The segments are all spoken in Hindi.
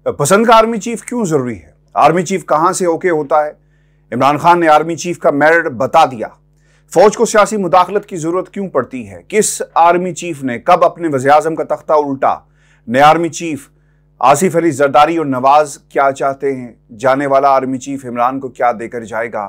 पसंद का आर्मी चीफ क्यों जरूरी है? आर्मी चीफ कहां से ओके होता है? इमरान खान ने आर्मी चीफ का मेरिट बता दिया। फौज को सियासी मुदाखलत की जरूरत क्यों पड़ती है? किस आर्मी चीफ ने कब अपने वज़ीर-ए-आज़म का तख्ता उल्टा? नए आर्मी चीफ आसिफ अली जरदारी और नवाज क्या चाहते हैं? जाने वाला आर्मी चीफ इमरान को क्या देकर जाएगा?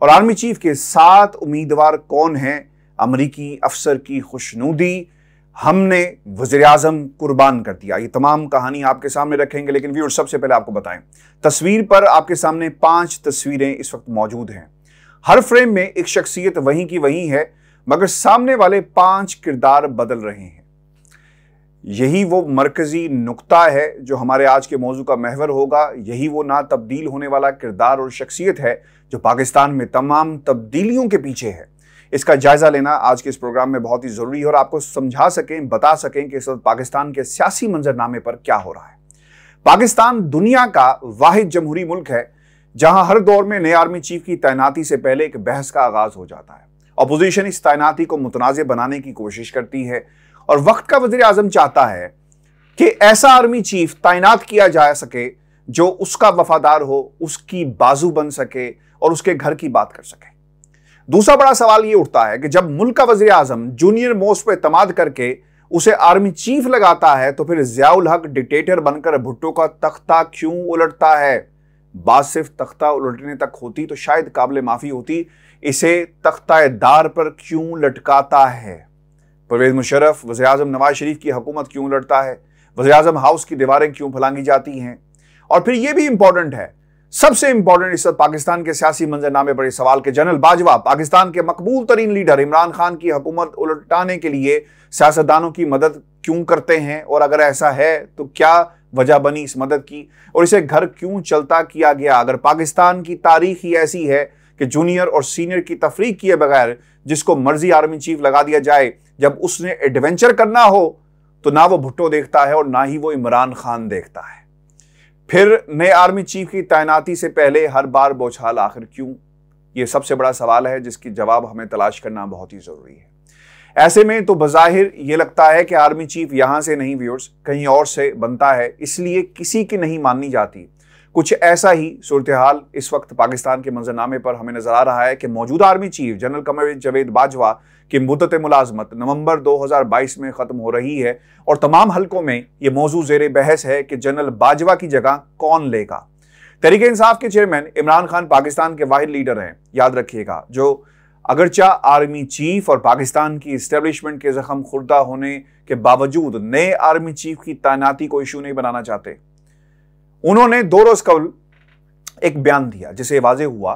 और आर्मी चीफ के 7 उम्मीदवार कौन हैं? अमरीकी अफसर की खुशनुदी, हमने वज़ीर-ए-आज़म कुर्बान कर दिया। ये तमाम कहानी आपके सामने रखेंगे, लेकिन व्यूअर सबसे पहले आपको बताएं, तस्वीर पर आपके सामने 5 तस्वीरें इस वक्त मौजूद हैं। हर फ्रेम में एक शख्सियत वहीं की वहीं है, मगर सामने वाले 5 किरदार बदल रहे हैं। यही वो मरकजी नुक्ता है जो हमारे आज के मौजू का महवर होगा। यही वो ना तब्दील होने वाला किरदार और शख्सियत है जो पाकिस्तान में तमाम तब्दीलियों के पीछे है। इसका जायजा लेना आज के इस प्रोग्राम में बहुत ही जरूरी है और आपको समझा सकें, बता सकें कि इस वक्त पाकिस्तान के सियासी मंजरनामे पर क्या हो रहा है। पाकिस्तान दुनिया का वाहिद जमहूरी मुल्क है जहां हर दौर में नए आर्मी चीफ की तैनाती से पहले एक बहस का आगाज हो जाता है। अपोजिशन इस तैनाती को मुतनाज़े बनाने की कोशिश करती है और वक्त का वज़ीर-ए-आज़म चाहता है कि ऐसा आर्मी चीफ तैनात किया जा सके जो उसका वफादार हो, उसकी बाजू बन सके और उसके घर की बात कर सके। दूसरा बड़ा सवाल यह उठता है कि जब मुल्क का वज़ीर-ए-आज़म जूनियर मोस्ट पर एतमाद करके उसे आर्मी चीफ लगाता है तो फिर ज़ियाउल हक डिक्टेटर बनकर भुट्टो का तख्ता क्यों उलटता है? बात सिर्फ तख्ता उलटने तक होती तो शायद काबिल माफी होती, इसे तख्तादार पर क्यों लटकाता है? परवेज मुशर्रफ, वज़ीर-ए-आज़म नवाज शरीफ की हुकूमत क्यों लड़ता है? वज़ीर-ए-आज़म हाउस की दीवारें क्यों फलांगी जाती हैं? और फिर यह भी इंपॉर्टेंट है, सबसे इंपॉर्टेंट इस वक्त पाकिस्तान के सियासी मंजरनामे पर सवाल के जनरल बाजवा पाकिस्तान के मकबूल तरीन लीडर इमरान खान की हुकूमत उलटाने के लिए सियासतदानों की मदद क्यों करते हैं, और अगर ऐसा है तो क्या वजह बनी इस मदद की, और इसे घर क्यों चलता किया गया? अगर पाकिस्तान की तारीख ही ऐसी है कि जूनियर और सीनियर की तफरीक किए बगैर जिसको मर्जी आर्मी चीफ लगा दिया जाए, जब उसने एडवेंचर करना हो तो ना वो भुट्टो देखता है और ना ही वो इमरान खान देखता है। फिर नए आर्मी चीफ की तैनाती से पहले हर बार बौछार आखिर क्यों? ये सबसे बड़ा सवाल है जिसकी जवाब हमें तलाश करना बहुत ही जरूरी है। ऐसे में तो बज़ाहिर ये लगता है कि आर्मी चीफ यहां से नहीं व्यूअर्स कहीं और से बनता है, इसलिए किसी की नहीं माननी जाती। कुछ ऐसा ही सूरत हाल इस वक्त पाकिस्तान के मंजरनामे पर हमें नजर आ रहा है कि मौजूदा army chief general Qamar Javed Bajwa की मुद्दत मुलाजमत नवंबर 2022 में खत्म हो रही है और तमाम हलकों में यह मौजू जेर बहस है कि जनरल बाजवा की जगह कौन लेगा। तहरीक इंसाफ के चेयरमैन इमरान खान पाकिस्तान के वाहिद लीडर हैं, याद रखिएगा, जो अगरचा आर्मी चीफ और पाकिस्तान की इस्टेब्लिशमेंट के जख्म खुर्दा होने के बावजूद नए आर्मी चीफ की तैनाती को इशू नहीं बनाना चाहते। उन्होंने 2 रोज कबल एक बयान दिया जिसे वाज़ेह हुआ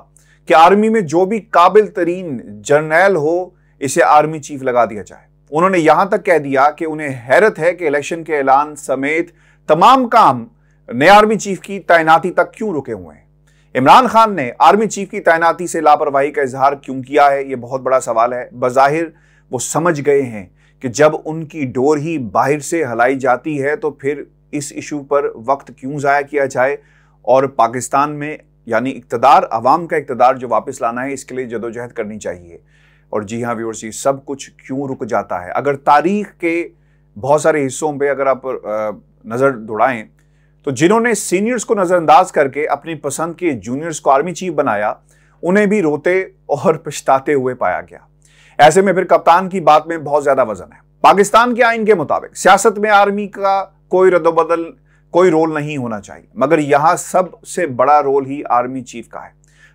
कि आर्मी में जो भी काबिल तरीन जर्नैल हो इसे आर्मी चीफ लगा दिया जाए। उन्होंने यहां तक कह दिया कि उन्हें हैरत है कि इलेक्शन के ऐलान समेत तमाम काम नए आर्मी चीफ की तैनाती तक क्यों रुके हुए हैं। इमरान खान ने आर्मी चीफ की तैनाती से लापरवाही का इजहार क्यों किया है, यह बहुत बड़ा सवाल है। बज़ाहिर वो समझ गए हैं कि जब उनकी डोर ही बाहर से हिलाई जाती है तो फिर इस इशू पर वक्त क्यों ज़ाया किया जाए, और पाकिस्तान में यानी इक़्तिदार, अवाम का इक़्तिदार जो वापस लाना है, इसके लिए जदोजहद करनी चाहिए। और जी हाँ व्यूअर्स, ये सब कुछ क्यों रुक जाता है? अगर तारीख के बहुत सारे हिस्सों पे अगर आप नज़र दौड़ाएं तो जिन्होंने सीनियर्स को नज़रअंदाज करके अपनी पसंद के जूनियर्स को आर्मी चीफ बनाया, उन्हें भी रोते और पछताते हुए पाया गया। ऐसे में फिर कप्तान की बात में बहुत ज़्यादा वजन है। पाकिस्तान के आइन के मुताबिक सियासत में आर्मी का कोई रद्दोबदल, कोई रोल नहीं होना चाहिए, मगर यहां सबसे बड़ा रोल ही आर्मी चीफ का है।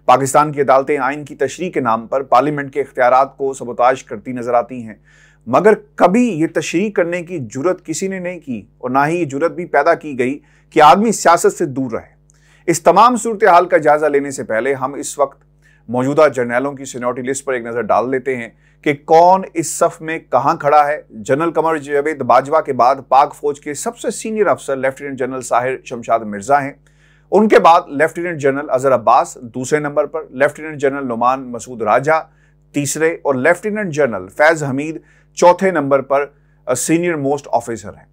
पाकिस्तान की अदालतें आइन की तशरीह के नाम पर पार्लियामेंट के इख्तियारात को सबोताज करती नजर आती हैं, मगर कभी ये तशरीह करने की जुर्रत किसी ने नहीं की और ना ही ये जुर्रत भी पैदा की गई कि आदमी सियासत से दूर रहे। इस तमाम सूरत हाल का जायजा लेने से पहले हम इस वक्त मौजूदा जर्नैलों की सीनियरिटी लिस्ट पर एक नजर डाल लेते हैं कि कौन इस सफ में कहां खड़ा है। जनरल कमर जावेद बाजवा के बाद पाक फौज के सबसे सीनियर अफसर लेफ्टिनेंट जनरल साहिर शमशाद मिर्जा हैं। उनके बाद लेफ्टिनेंट जनरल अजहर अब्बास दूसरे नंबर पर, लेफ्टिनेंट जनरल नुमान मसूद राजा तीसरे और लेफ्टिनेंट जनरल फैज हमीद चौथे नंबर पर सीनियर मोस्ट ऑफिसर हैं।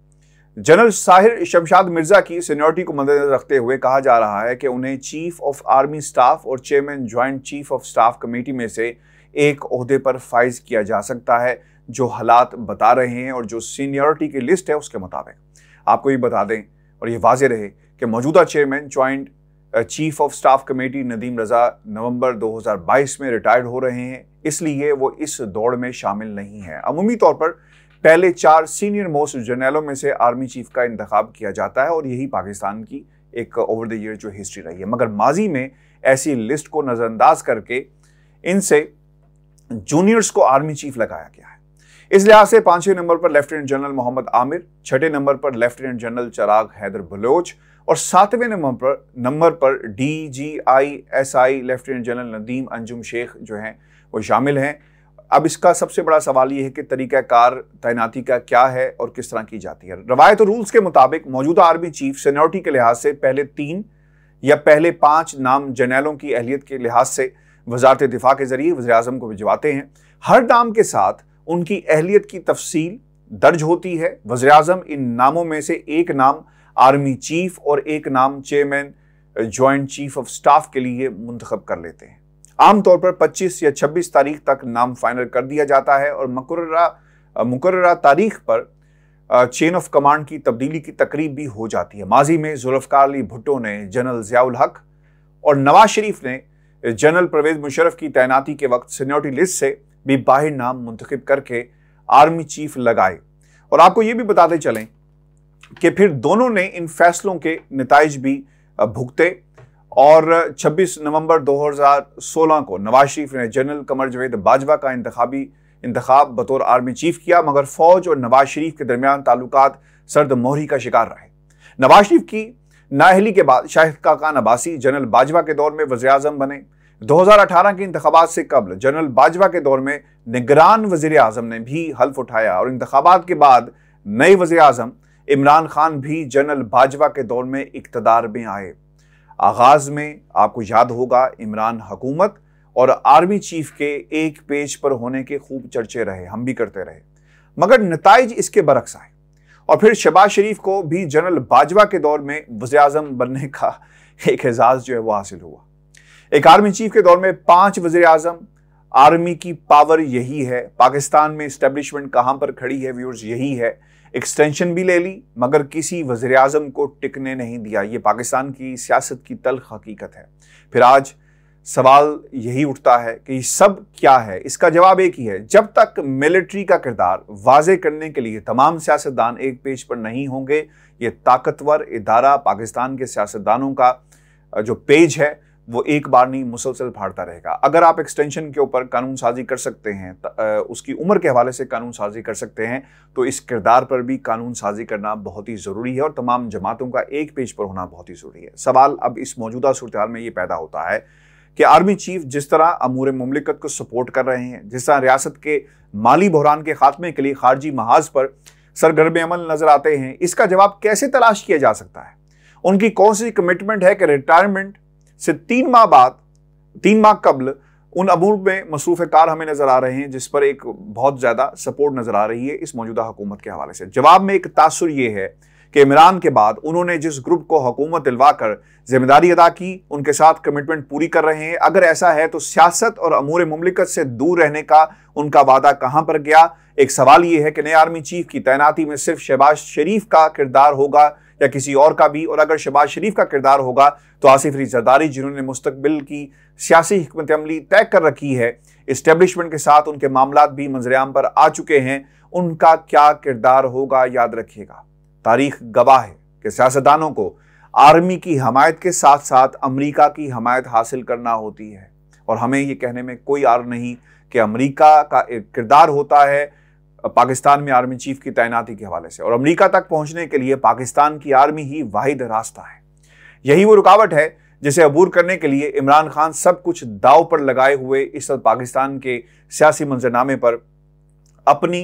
जनरल साहिर शमशाद मिर्जा की सीनियरिटी को मद्देनजर रखते हुए कहा जा रहा है कि उन्हें चीफ ऑफ आर्मी स्टाफ और chairman joint chief of staff committee में से एक ओहदे पर फाइज किया जा सकता है, जो हालात बता रहे हैं और जो सीनियरिटी की लिस्ट है उसके मुताबिक। आपको ये बता दें और ये वाज़ेह रहे कि मौजूदा chairman joint chief of staff committee Nadeem Raza नवंबर 2022 में रिटायर्ड हो रहे हैं, इसलिए वो इस दौड़ में शामिल नहीं है। अमूमी तौर पर पहले 4 सीनियर मोस्ट जनरलों में से आर्मी चीफ का इंतखाब किया जाता है और यही पाकिस्तान की एक ओवर द ईयर जो हिस्ट्री रही है। मगर माजी में ऐसी लिस्ट को नजरअंदाज करके इनसे जूनियर्स को आर्मी चीफ लगाया गया है। इस लिहाज से 5वें नंबर पर लेफ्टिनेंट जनरल मोहम्मद आमिर, 6ठे नंबर पर लेफ्टिनेंट जनरल चिराग हैदर बलोच और 7वें नंबर पर DGISI lieutenant general Nadeem Anjum Sheikh जो हैं वो शामिल हैं। अब इसका सबसे बड़ा सवाल ये है कि तरीक़ाकार तैनाती का क्या है और किस तरह की जाती है। रवायत और रूल्स के मुताबिक मौजूदा आर्मी चीफ सीनियरिटी के लिहाज से पहले 3 या पहले 5 नाम जनरलों की अहलियत के लिहाज से वज़ारत दिफा के जरिए वज़ीर-ए-आज़म को भिजवाते हैं। हर नाम के साथ उनकी अहलियत की तफसील दर्ज होती है। वज़ीर-ए-आज़म इन नामों में से एक नाम आर्मी चीफ और एक नाम chairman joint chief of staff के लिए मुंतखब कर लेते हैं। आमतौर पर 25 या 26 तारीख तक नाम फाइनल कर दिया जाता है और मुकर्ररा तारीख पर चेन ऑफ कमांड की तब्दीली की तकरीब भी हो जाती है। माजी में जुल्फ़िकार अली भुट्टो ने जनरल ज़ियाउल हक और नवाज शरीफ ने जनरल परवेज मुशर्रफ की तैनाती के वक्त सीनियरिटी लिस्ट से भी बाहर नाम मुंतखब करके आर्मी चीफ लगाए। और आपको ये भी बताते चलें कि फिर दोनों ने इन फैसलों के नताइज भी भुगते और 26 नवंबर 2016 को नवाज शरीफ ने जनरल कमर जवेद बाजवा का इंतखाब बतौर आर्मी चीफ किया, मगर फौज और नवाज शरीफ के दरमियान ताल्लुकात सर्द मोहरी का शिकार रहे। नवाज शरीफ की नाअहली के बाद शाहिद खाकान अब्बासी जनरल बाजवा के दौर में वज़ीर-ए-आज़म बने। 2018 के इंतखाबात से कबल जनरल बाजवा के दौर में निगरान वज़ीर-ए-आज़म ने भी हल्फ उठाया और इंतखाबात के बाद नए वज़ीर-ए-आज़म इमरान खान भी जनरल बाजवा के दौर में इक़्तिदार में आए। आगाज में आपको याद होगा इमरान हुकूमत और आर्मी चीफ के एक पेज पर होने के खूब चर्चे रहे, हम भी करते रहे, मगर नताइज इसके बरक्स आए और फिर शहबाज शरीफ को भी जनरल बाजवा के दौर में वज़ीर-ए-आज़म बनने का एक एजाज जो है वो हासिल हुआ। एक आर्मी चीफ के दौर में 5 वज़ीर-ए-आज़म, आर्मी की पावर यही है। पाकिस्तान में एस्टेब्लिशमेंट कहां पर खड़ी है व्यूअर्स, यही है। एक्सटेंशन भी ले ली मगर किसी वज़ीर-ए-आज़म को टिकने नहीं दिया। ये पाकिस्तान की सियासत की तल्ख हकीकत है। फिर आज सवाल यही उठता है कि ये सब क्या है। इसका जवाब एक ही है, जब तक मिलिट्री का किरदार वाजे करने के लिए तमाम सियासतदान एक पेज पर नहीं होंगे, ये ताकतवर इदारा पाकिस्तान के सियासतदानों का जो पेज है वो एक बार नहीं मुसलसल फाड़ता रहेगा। अगर आप एक्सटेंशन के ऊपर कानून साजी कर सकते हैं, उसकी उम्र के हवाले से कानून साजी कर सकते हैं, तो इस किरदार पर भी कानून साजी करना बहुत ही ज़रूरी है और तमाम जमातों का एक पेज पर होना बहुत ही ज़रूरी है। सवाल अब इस मौजूदा सूरत हाल में ये पैदा होता है कि आर्मी चीफ जिस तरह अमूर मुमलिकत को सपोर्ट कर रहे हैं, जिस तरह रियासत के माली बहरान के खात्मे के लिए खारजी महाज पर सरगर्म अमल नजर आते हैं, इसका जवाब कैसे तलाश किया जा सकता है? उनकी कौन सी कमिटमेंट है कि रिटायरमेंट से 3 माह कबल उन अमूर में मसरूफ़ कार हमें नजर आ रहे हैं, जिस पर एक बहुत ज्यादा सपोर्ट नजर आ रही है इस मौजूदा हुकूमत के हवाले से। जवाब में एक तासुर यह है कि इमरान के बाद उन्होंने जिस ग्रुप को हुकूमत दिलवाकर जिम्मेदारी अदा की, उनके साथ कमिटमेंट पूरी कर रहे हैं। अगर ऐसा है तो सियासत और अमूर मुमलिकत से दूर रहने का उनका वादा कहां पर गया? एक सवाल यह है कि नए आर्मी चीफ की तैनाती में सिर्फ शहबाज शरीफ का किरदार होगा या किसी और का भी? और अगर शहबाज शरीफ का किरदार होगा तो आसिफ अली जरदारी, जिन्होंने मुस्तकबिल की सियासी हिकमत अमली तय कर रखी है, इस्टेब्लिशमेंट के साथ उनके मामलात भी मंजरेआम पर आ चुके हैं, उनका क्या किरदार होगा? याद रखिएगा, तारीख गवाह है कि सियासतदानों को आर्मी की हमायत के साथ साथ अमरीका की हमायत हासिल करना होती है और हमें यह कहने में कोई आर नहीं कि अमरीका का एक किरदार होता है पाकिस्तान में आर्मी चीफ की तैनाती के हवाले से, और अमरीका तक पहुंचने के लिए पाकिस्तान की आर्मी ही वाहिद रास्ता है। यही वो रुकावट है जिसे अबूर करने के लिए इमरान खान सब कुछ दाव पर लगाए हुए इस वक्त पाकिस्तान के सियासी मंजरनामे पर अपनी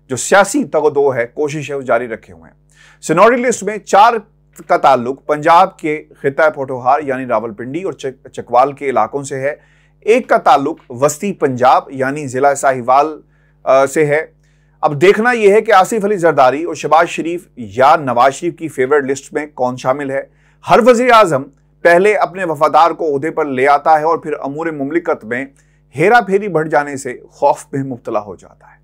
जो सियासी तगदो है, कोशिश है, वो जारी रखे हुए हैं। सीनियरिटी लिस्ट में 4 का ताल्लुक पंजाब के खिता पोठोहार यानी रावलपिंडी और चकवाल के इलाकों से है। 1 का ताल्लुक वस्ती पंजाब यानी जिला साहिवाल से है। अब देखना यह है कि आसिफ अली जरदारी और शहबाज शरीफ या नवाज शरीफ की फेवरेट लिस्ट में कौन शामिल है। हर वज़ीर-ए-आज़म पहले अपने वफादार को ओहदे पर ले आता है और फिर अमूर मुमलिकत में हेरा फेरी बढ़ जाने से खौफ में मुब्तला हो जाता है।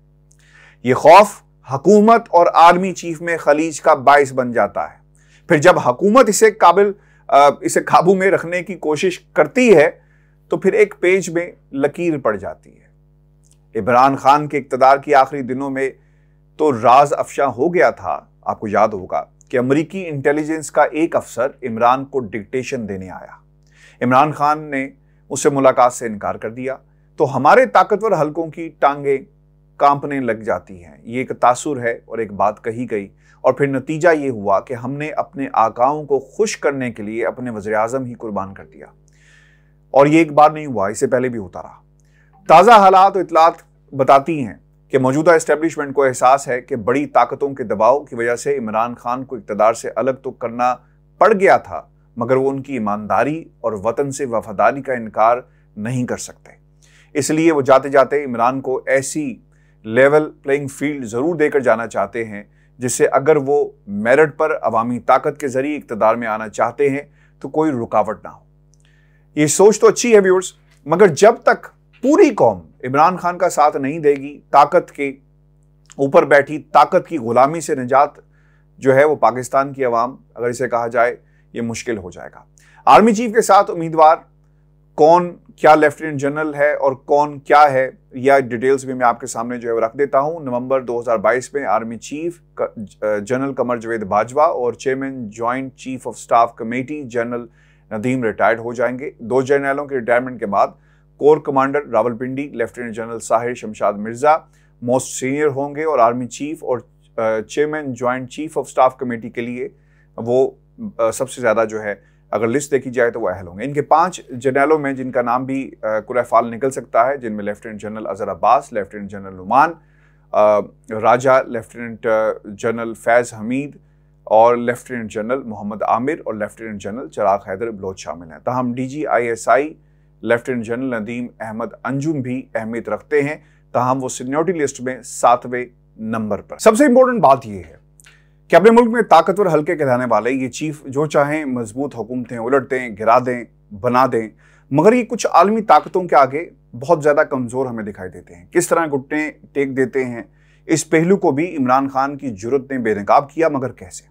यह खौफ हुकूमत और आर्मी चीफ में खलीज का बाइस बन जाता है। फिर जब हुकूमत इसे काबू में रखने की कोशिश करती है तो फिर एक पेज में लकीर पड़ जाती है। इमरान खान के इक़्तिदार के आखिरी दिनों में तो राज अफशा हो गया था। आपको याद होगा कि अमेरिकी इंटेलिजेंस का एक अफसर इमरान को डिक्टेशन देने आया। इमरान खान ने उससे मुलाकात से इनकार कर दिया तो हमारे ताकतवर हलकों की टांगें कांपने लग जाती हैं। ये एक तासुर है और एक बात कही गई और फिर नतीजा ये हुआ कि हमने अपने आकाओं को खुश करने के लिए अपने वज़ीर आज़म ही कुर्बान कर दिया। और ये एक बार नहीं हुआ, इससे पहले भी होता रहा। ताज़ा हालात और इतलात बताती हैं कि मौजूदा एस्टेब्लिशमेंट को एहसास है कि बड़ी ताकतों के दबाव की वजह से इमरान खान को इक़्तिदार से अलग तो करना पड़ गया था, मगर वो उनकी ईमानदारी और वतन से वफादारी का इनकार नहीं कर सकते। इसलिए वो जाते जाते इमरान को ऐसी लेवल प्लेइंग फील्ड ज़रूर देकर जाना चाहते हैं जिससे अगर वो मेरिट पर अवामी ताकत के ज़रिए इक़्तिदार में आना चाहते हैं तो कोई रुकावट ना हो। ये सोच तो अच्छी है व्यूअर्स, मगर जब तक पूरी कौम इमरान खान का साथ नहीं देगी, ताकत के ऊपर बैठी ताकत की गुलामी से निजात जो है वो पाकिस्तान की अवाम, अगर इसे कहा जाए, ये मुश्किल हो जाएगा। आर्मी चीफ के साथ उम्मीदवार कौन क्या लेफ्टिनेंट जनरल है और कौन क्या है, यह डिटेल्स भी मैं आपके सामने जो है वो रख देता हूं। नवंबर 2022 में army chief general Qamar Javed Bajwa और chairman joint chief of staff committee general Nadeem retired हो जाएंगे। 2 जनरलों के रिटायरमेंट के बाद core commander Rawalpindi lieutenant general Sahir Shamshad Mirza most senior होंगे और आर्मी चीफ और chairman joint chief of staff committee के लिए वो सबसे ज़्यादा जो है अगर लिस्ट देखी जाए तो वो अहल होंगे। इनके 5 जनरलों में जिनका नाम भी कुरैफाल निकल सकता है, जिनमें lieutenant general Azhar Abbas, lieutenant general Numan Raja, lieutenant general Faiz Hameed और लेफ्टिनेंट जनरल मोहम्मद आमिर और लेफ्टिनेंट जनरल चिराग हैदर बलोच शामिल हैं। तहम DGISI lieutenant general Nadeem Ahmed Anjum भी अहमियत रखते हैं, तहम वो सीनियरिटी लिस्ट में 7वें नंबर पर। सबसे इंपॉर्टेंट बात यह है कि अपने मुल्क में ताकतवर हल्के कहलाने वाले ये चीफ जो चाहें मजबूत हुकूमतें उलट दें, गिरा दें, बना दें, मगर ये कुछ आलमी ताकतों के आगे बहुत ज़्यादा कमज़ोर हमें दिखाई देते हैं। किस तरह घुटने टेक देते हैं, इस पहलू को भी इमरान खान की जुर्रत ने बेनकाब किया, मगर कैसे।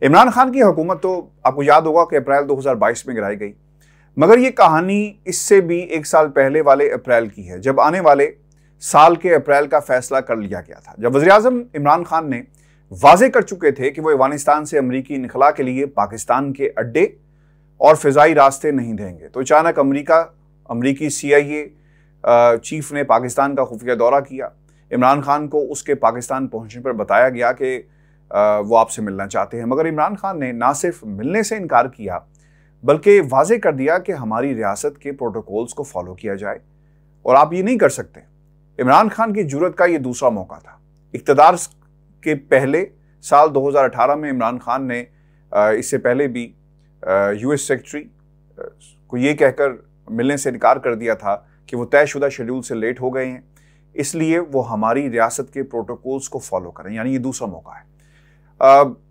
इमरान खान की हुकूमत तो आपको याद होगा कि अप्रैल 2022 में गिराई गई, मगर ये कहानी इससे भी 1 साल पहले वाले अप्रैल की है, जब आने वाले साल के अप्रैल का फैसला कर लिया गया था, जब वज़ीर आज़म इमरान खान ने वाजे कर चुके थे कि वो अफगानिस्तान से अमरीकी इनखला के लिए पाकिस्तान के अड्डे और फ़िज़ाई रास्ते नहीं देंगे। तो अचानक अमरीकी CIA चीफ ने पाकिस्तान का खुफिया दौरा किया। इमरान खान को उसके पाकिस्तान पहुंचने पर बताया गया कि वो आपसे मिलना चाहते हैं, मगर इमरान खान ने ना सिर्फ मिलने से इनकार किया बल्कि वाजे कर दिया कि हमारी रियासत के प्रोटोकॉल्स को फॉलो किया जाए और आप ये नहीं कर सकते। इमरान खान की जुर्रत का ये दूसरा मौका था। इक़्तिदार के पहले साल 2018 में इमरान खान ने इससे पहले भी US सेक्रेटरी को ये कहकर मिलने से इनकार कर दिया था कि वो तयशुदा शेड्यूल से लेट हो गए हैं, इसलिए वो हमारी रियासत के प्रोटोकॉल्स को फॉलो करें, यानी ये दूसरा मौका है।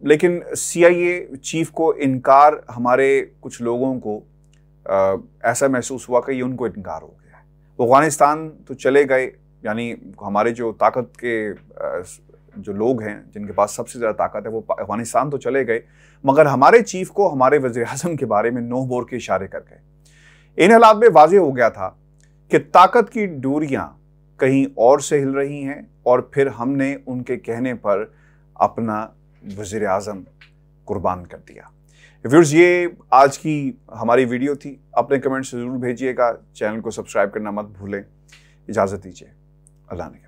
लेकिन CIA चीफ को इनकार, हमारे कुछ लोगों को ऐसा महसूस हुआ कि ये उनको इनकार हो गया है। वो अफगानिस्तान तो चले गए, यानी हमारे जो ताकत के जो लोग हैं जिनके पास सबसे ज़्यादा ताकत है वो अफगानिस्तान तो चले गए, मगर हमारे चीफ को हमारे वज़ीर आज़म के बारे में नो बोर के इशारे कर गए। इन हालात में वाज़ेह हो गया था कि ताकत की डोरियां कहीं और से हिल रही हैं और फिर हमने उनके कहने पर अपना वज़ीर आज़म कुर्बान कर दिया। व्यूअर्स, ये आज की हमारी वीडियो थी। अपने कमेंट्स ज़रूर भेजिएगा, चैनल को सब्सक्राइब करना मत भूलें। इजाज़त दीजिए, अल्लाह ने।